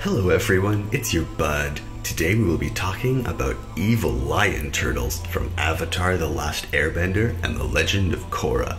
Hello everyone, it's your bud. Today we will be talking about evil lion turtles from Avatar: The Last Airbender and The Legend of Korra.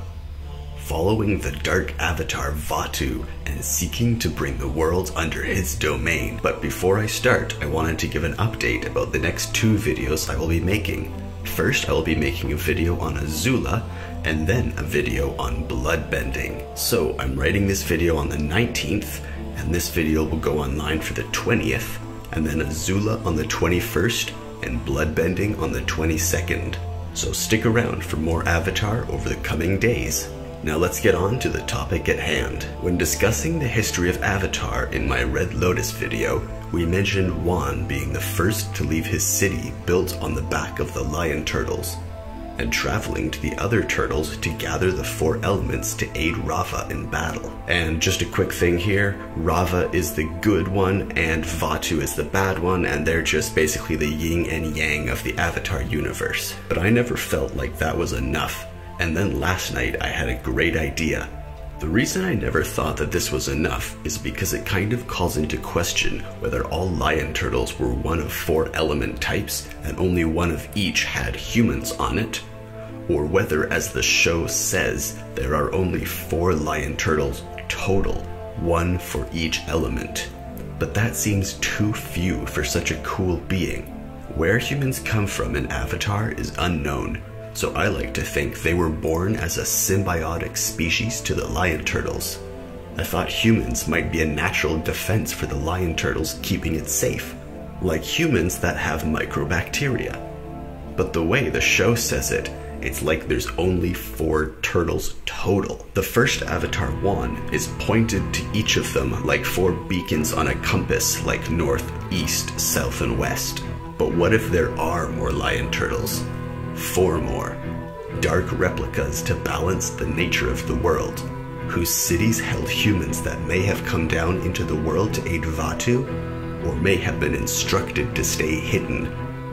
Following the dark avatar Vaatu and seeking to bring the world under his domain. But before I start, I wanted to give an update about the next two videos I will be making. First, I will be making a video on Azula, and then a video on bloodbending. So I'm writing this video on the 19th, and this video will go online for the 20th, and then Azula on the 21st, and bloodbending on the 22nd. So stick around for more Avatar over the coming days. Now let's get on to the topic at hand. When discussing the history of Avatar in my Red Lotus video, we mentioned Wan being the first to leave his city built on the back of the lion turtles, and traveling to the other turtles to gather the four elements to aid Rava in battle. And just a quick thing here, Rava is the good one and Vaatu is the bad one, and they're just basically the yin and yang of the Avatar universe. But I never felt like that was enough, and then last night I had a great idea. The reason I never thought that this was enough is because it kind of calls into question whether all lion turtles were one of four element types and only one of each had humans on it, or whether, as the show says, there are only four lion turtles total, one for each element. But that seems too few for such a cool being. Where humans come from in Avatar is unknown, so I like to think they were born as a symbiotic species to the lion turtles. I thought humans might be a natural defense for the lion turtles, keeping it safe, like humans that have microbacteria. But the way the show says it, it's like there's only four turtles total. The first Avatar Wan is pointed to each of them like four beacons on a compass, like north, east, south, and west. But what if there are more lion turtles? Four more. Dark replicas to balance the nature of the world, whose cities held humans that may have come down into the world to aid Vaatu, or may have been instructed to stay hidden,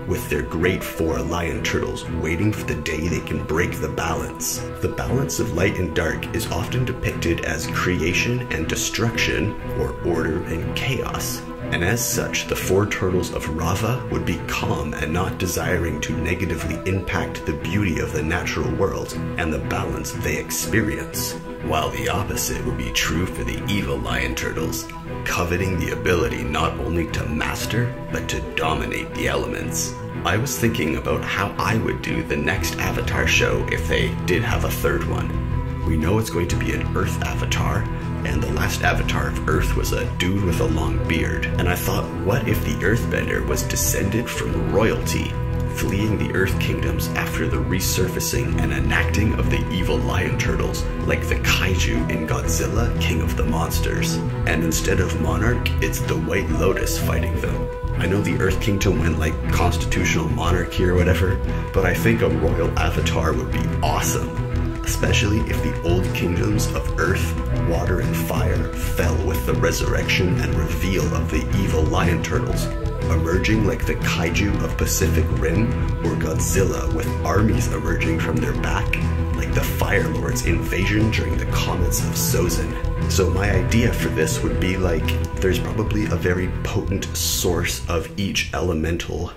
with their great four lion turtles waiting for the day they can break the balance. The balance of light and dark is often depicted as creation and destruction, or order and chaos. And as such, the four turtles of Rava would be calm and not desiring to negatively impact the beauty of the natural world and the balance they experience. While the opposite would be true for the evil lion turtles, coveting the ability not only to master, but to dominate the elements. I was thinking about how I would do the next Avatar show if they did have a third one. We know it's going to be an Earth Avatar, and the last Avatar of Earth was a dude with a long beard. And I thought, what if the Earthbender was descended from royalty, fleeing the Earth Kingdoms after the resurfacing and enacting of the evil lion turtles, like the kaiju in Godzilla, King of the Monsters. And instead of Monarch, it's the White Lotus fighting them. I know the Earth Kingdom went like constitutional monarchy or whatever, but I think a royal avatar would be awesome. Especially if the old kingdoms of earth, water, and fire fell with the resurrection and reveal of the evil lion turtles, emerging like the kaiju of Pacific Rim, or Godzilla with armies emerging from their back, like the Fire Lord's invasion during the comets of Sozin. So my idea for this would be like, there's probably a very potent source of each elemental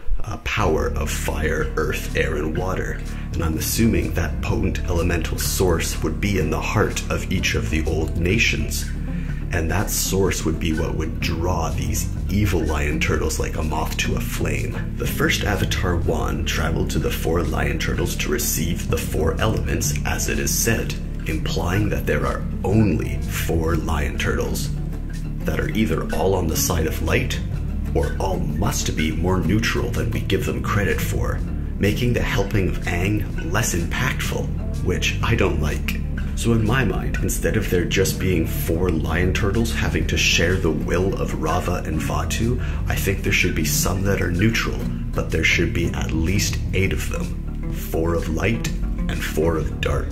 power of fire, earth, air, and water. And I'm assuming that potent elemental source would be in the heart of each of the old nations. And that source would be what would draw these evil lion turtles like a moth to a flame. The first Avatar Wan traveled to the four lion turtles to receive the four elements, as it is said, implying that there are only four lion turtles that are either all on the side of light, or all must be more neutral than we give them credit for, making the helping of Aang less impactful, which I don't like. So in my mind, instead of there just being four lion turtles having to share the will of Rava and Vaatu, I think there should be some that are neutral, but there should be at least 8 of them. 4 of light and 4 of dark.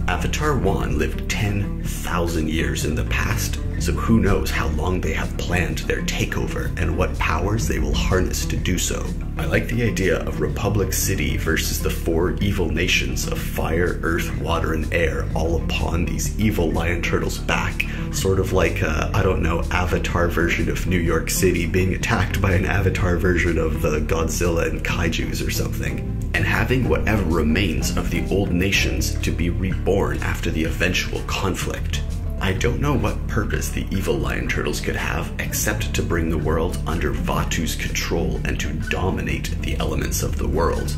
Avatar Wan lived 10,000 years in the past, so who knows how long they have planned their takeover and what powers they will harness to do so. I like the idea of Republic City versus the 4 evil nations of fire, earth, water, and air all upon these evil lion turtles' back, sort of like a, I don't know, Avatar version of New York City being attacked by an Avatar version of the Godzilla and Kaijus or something. And having whatever remains of the old nations to be reborn after the eventual conflict. I don't know what purpose the evil lion turtles could have except to bring the world under Vatu's control and to dominate the elements of the world.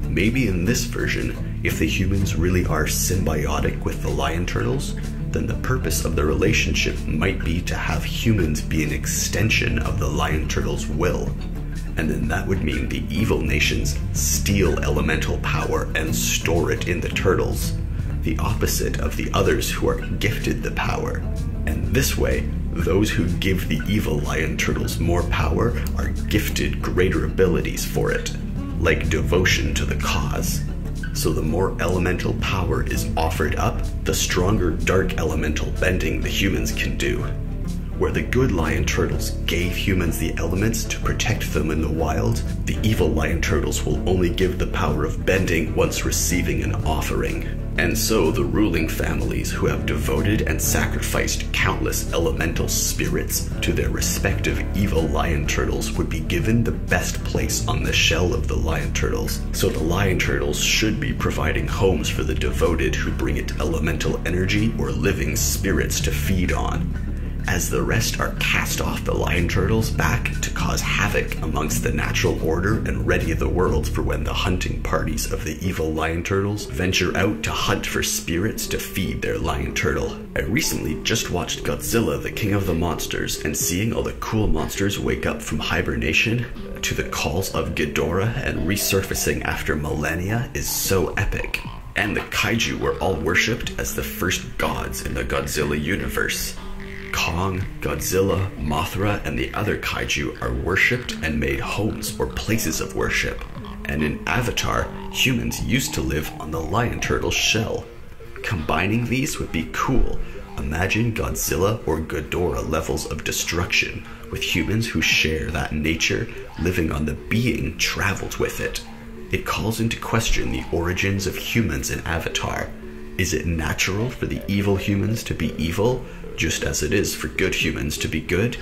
Maybe in this version, if the humans really are symbiotic with the lion turtles, then the purpose of the relationship might be to have humans be an extension of the lion turtles' will. And then that would mean the evil nations steal elemental power and store it in the turtles, the opposite of the others who are gifted the power. And this way, those who give the evil lion turtles more power are gifted greater abilities for it, like devotion to the cause. So the more elemental power is offered up, the stronger dark elemental bending the humans can do. Where the good lion turtles gave humans the elements to protect them in the wild, the evil lion turtles will only give the power of bending once receiving an offering. And so the ruling families who have devoted and sacrificed countless elemental spirits to their respective evil lion turtles would be given the best place on the shell of the lion turtles. So the lion turtles should be providing homes for the devoted who bring it elemental energy or living spirits to feed on, as the rest are cast off the lion turtles back to cause havoc amongst the natural order and ready the world for when the hunting parties of the evil lion turtles venture out to hunt for spirits to feed their lion turtle. I recently just watched Godzilla, the King of the Monsters, and seeing all the cool monsters wake up from hibernation to the calls of Ghidorah and resurfacing after millennia is so epic. And the kaiju were all worshipped as the first gods in the Godzilla universe. Kong, Godzilla, Mothra, and the other kaiju are worshipped and made homes or places of worship. And in Avatar, humans used to live on the lion turtle's shell. Combining these would be cool. Imagine Godzilla or Ghidorah levels of destruction, with humans who share that nature, living on the being traveled with it. It calls into question the origins of humans in Avatar. Is it natural for the evil humans to be evil, just as it is for good humans to be good?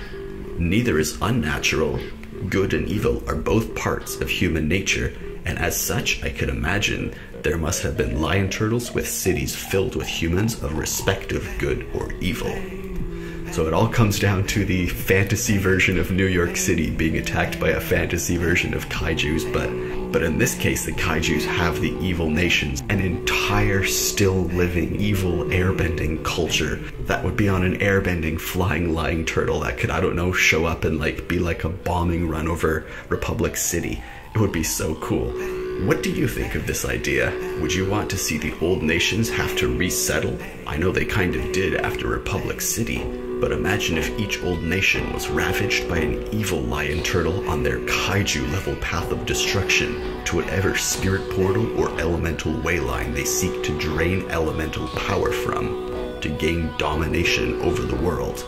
Neither is unnatural. Good and evil are both parts of human nature, and as such, I could imagine there must have been lion turtles with cities filled with humans of respective good or evil. So it all comes down to the fantasy version of New York City being attacked by a fantasy version of kaijus, but in this case the kaijus have the evil nations, an entire still living evil airbending culture that would be on an airbending flying lion turtle that could, I don't know, show up and be like a bombing run over Republic City. It would be so cool. What do you think of this idea? Would you want to see the old nations have to resettle? I know they kind of did after Republic City, but imagine if each old nation was ravaged by an evil lion turtle on their kaiju level path of destruction to whatever spirit portal or elemental way line they seek to drain elemental power from, to gain domination over the world.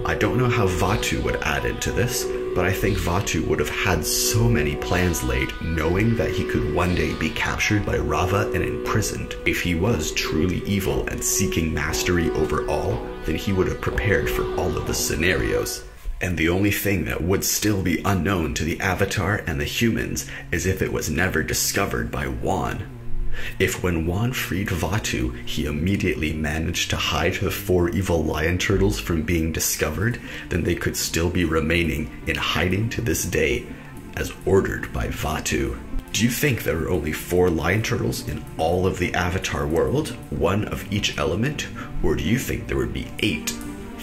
I don't know how Vatu would add into this, but I think Vatu would have had so many plans laid, knowing that he could one day be captured by Rava and imprisoned. If he was truly evil and seeking mastery over all, then he would have prepared for all of the scenarios. And the only thing that would still be unknown to the Avatar and the humans is if it was never discovered by Wan. If when Wan freed Vatu, he immediately managed to hide the 4 evil lion turtles from being discovered, then they could still be remaining in hiding to this day, as ordered by Vatu. Do you think there are only 4 lion turtles in all of the Avatar world, 1 of each element, or do you think there would be 8?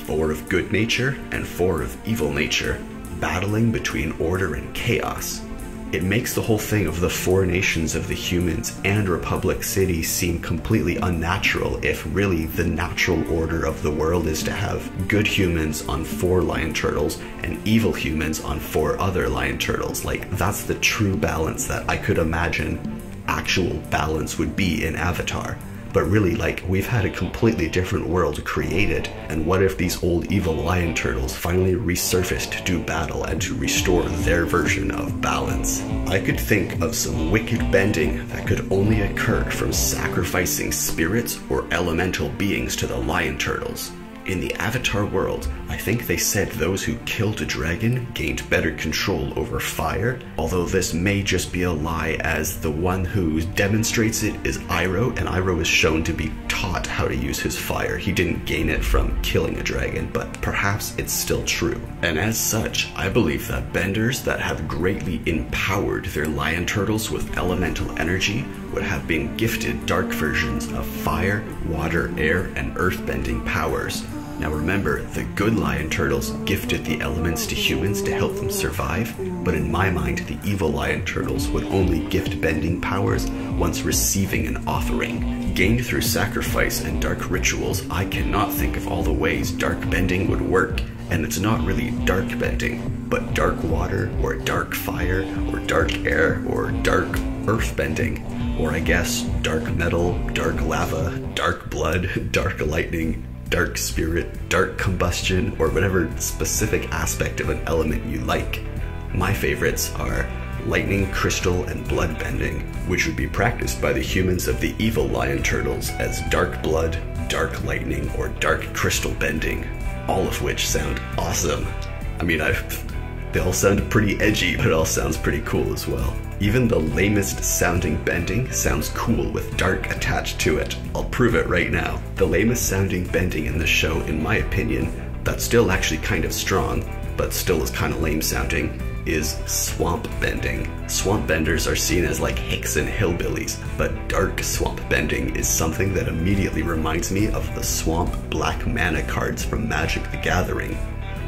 4 of good nature and 4 of evil nature, battling between order and chaos. It makes the whole thing of the 4 nations of the humans and Republic City seem completely unnatural if really the natural order of the world is to have good humans on 4 lion turtles and evil humans on 4 other lion turtles. Like, that's the true balance that I could imagine actual balance would be in Avatar. But really, like, we've had a completely different world created, and what if these old evil lion turtles finally resurfaced to do battle and to restore their version of balance? I could think of some wicked bending that could only occur from sacrificing spirits or elemental beings to the lion turtles. In the Avatar world, I think they said those who killed a dragon gained better control over fire, although this may just be a lie, as the one who demonstrates it is Iroh, and Iroh is shown to be taught how to use his fire. He didn't gain it from killing a dragon, but perhaps it's still true. And as such, I believe that benders that have greatly empowered their lion turtles with elemental energy would have been gifted dark versions of fire, water, air, and earthbending powers. Now remember, the good lion turtles gifted the elements to humans to help them survive, but in my mind, the evil lion turtles would only gift bending powers once receiving an offering. Gained through sacrifice and dark rituals, I cannot think of all the ways dark bending would work, and it's not really dark bending, but dark water, or dark fire, or dark air, or dark earth bending, or I guess dark metal, dark lava, dark blood, dark lightning, dark spirit, dark combustion, or whatever specific aspect of an element you like. My favorites are lightning, crystal, and blood bending, which would be practiced by the humans of the evil lion turtles as dark blood, dark lightning, or dark crystal bending, all of which sound awesome. I mean, they all sound pretty edgy, but it all sounds pretty cool as well. Even the lamest sounding bending sounds cool with dark attached to it. I'll prove it right now. The lamest sounding bending in the show, in my opinion, that's still actually kind of strong, but still is kind of lame sounding, is swamp bending. Swamp benders are seen as like hicks and hillbillies, but dark swamp bending is something that immediately reminds me of the swamp black mana cards from Magic the Gathering.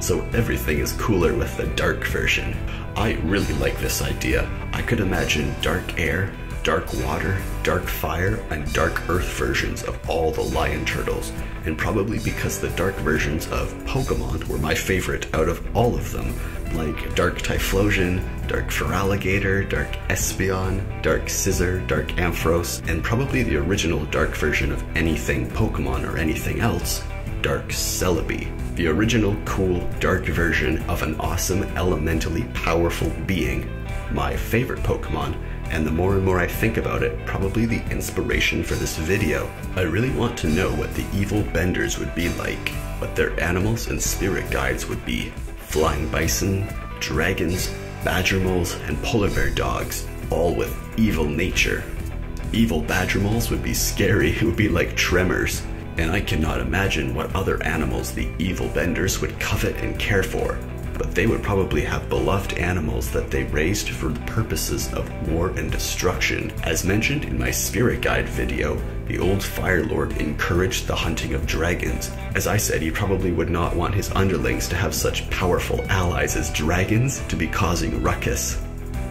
So everything is cooler with the dark version. I really like this idea. I could imagine dark air, dark water, dark fire, and dark earth versions of all the lion turtles, and probably because the dark versions of Pokemon were my favorite out of all of them, like Dark Typhlosion, Dark Feraligatr, Dark Espeon, Dark Scissor, Dark Ampharos, and probably the original dark version of anything Pokemon or anything else, Dark Celebi. The original cool dark version of an awesome elementally powerful being. My favorite Pokemon, and the more and more I think about it, probably the inspiration for this video. I really want to know what the evil benders would be like, what their animals and spirit guides would be. Flying bison, dragons, badger moles, and polar bear dogs, all with evil nature. Evil badger moles would be scary, it would be like tremors. And I cannot imagine what other animals the evil benders would covet and care for, but they would probably have beloved animals that they raised for the purposes of war and destruction. As mentioned in my spirit guide video, the old Fire Lord encouraged the hunting of dragons. As I said, he probably would not want his underlings to have such powerful allies as dragons to be causing ruckus.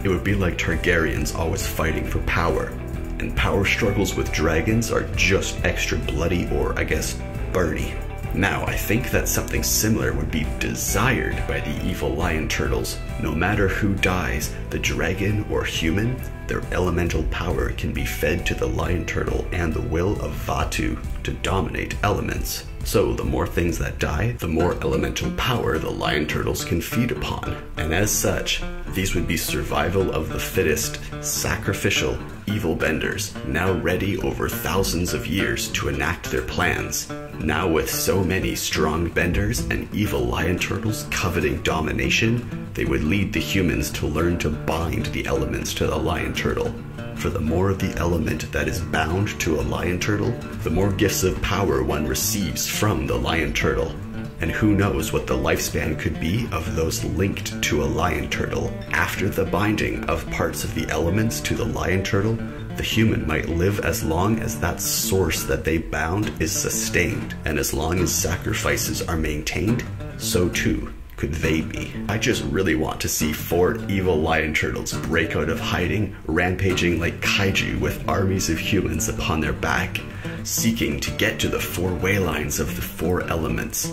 It would be like Targaryens always fighting for power. And power struggles with dragons are just extra bloody, or I guess burny. Now, I think that something similar would be desired by the evil lion turtles. No matter who dies, the dragon or human, their elemental power can be fed to the lion turtle and the will of Vatu to dominate elements. So the more things that die, the more elemental power the lion turtles can feed upon. And as such, these would be survival of the fittest, sacrificial, evil benders, now ready over thousands of years to enact their plans. Now with so many strong benders and evil lion turtles coveting domination, they would lead the humans to learn to bind the elements to the lion turtle. For the more of the element that is bound to a lion turtle, the more gifts of power one receives from the lion turtle. And who knows what the lifespan could be of those linked to a lion turtle. After the binding of parts of the elements to the lion turtle, the human might live as long as that source that they bound is sustained, and as long as sacrifices are maintained, so too could they be. I just really want to see 4 evil lion turtles break out of hiding, rampaging like kaiju with armies of humans upon their back, seeking to get to the 4 way lines of the 4 elements.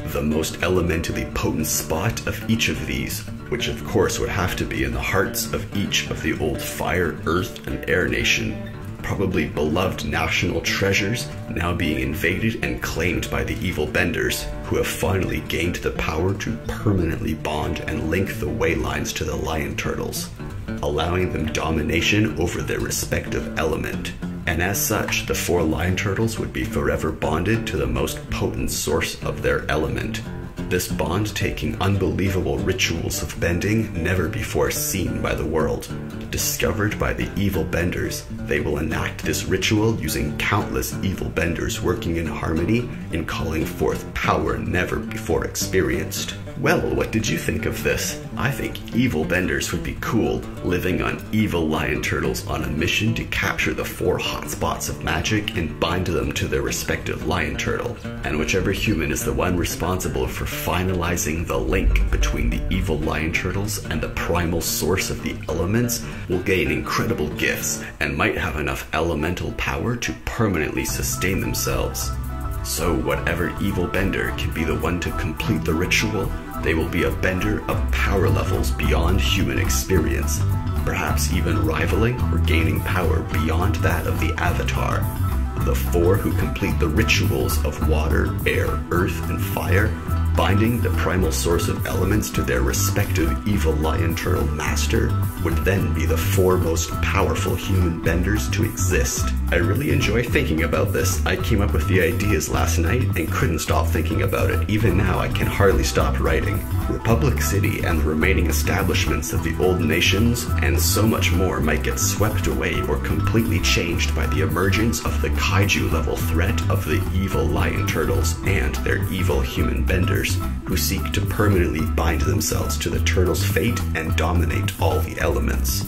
The most elementally potent spot of each of these, which of course would have to be in the hearts of each of the old fire, earth, and air nation. probably beloved national treasures now being invaded and claimed by the evil benders, who have finally gained the power to permanently bond and link the way lines to the lion turtles, allowing them domination over their respective element. And as such, the 4 lion turtles would be forever bonded to the most potent source of their element. This bond taking unbelievable rituals of bending never before seen by the world. Discovered by the evil benders, they will enact this ritual using countless evil benders working in harmony and calling forth power never before experienced. Well, what did you think of this? I think evil benders would be cool, living on evil lion turtles on a mission to capture the 4 hotspots of magic and bind them to their respective lion turtle. And whichever human is the one responsible for finalizing the link between the evil lion turtles and the primal source of the elements will gain incredible gifts and might have enough elemental power to permanently sustain themselves. So whatever evil bender can be the one to complete the ritual, they will be a bender of power levels beyond human experience, perhaps even rivaling or gaining power beyond that of the Avatar. The 4 who complete the rituals of water, air, earth, and fire, binding the primal source of elements to their respective evil lion turtle master, would then be the 4 most powerful human benders to exist. I really enjoy thinking about this. I came up with the ideas last night and couldn't stop thinking about it. Even now I can hardly stop writing. Republic City and the remaining establishments of the old nations and so much more might get swept away or completely changed by the emergence of the kaiju level threat of the evil lion turtles and their evil human benders, who seek to permanently bind themselves to the turtles' fate and dominate all the elements.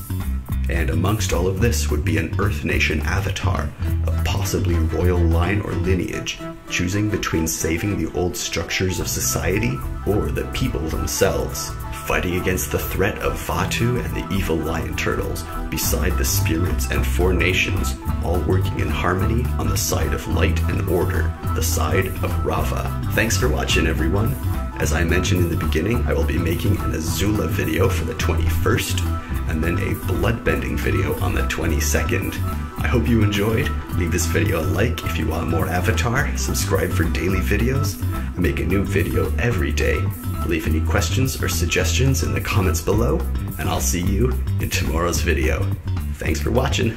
And amongst all of this would be an Earth Nation avatar, of possibly royal line or lineage, choosing between saving the old structures of society or the people themselves, fighting against the threat of Vaatu and the evil lion turtles, beside the spirits and 4 nations, all working in harmony on the side of light and order, the side of Rava. Thanks for watching, everyone. As I mentioned in the beginning, I will be making an Azula video for the 21st, and then a bloodbending video on the 22nd. I hope you enjoyed. Leave this video a like if you want more Avatar, subscribe for daily videos. I make a new video every day. Leave any questions or suggestions in the comments below, and I'll see you in tomorrow's video. Thanks for watching.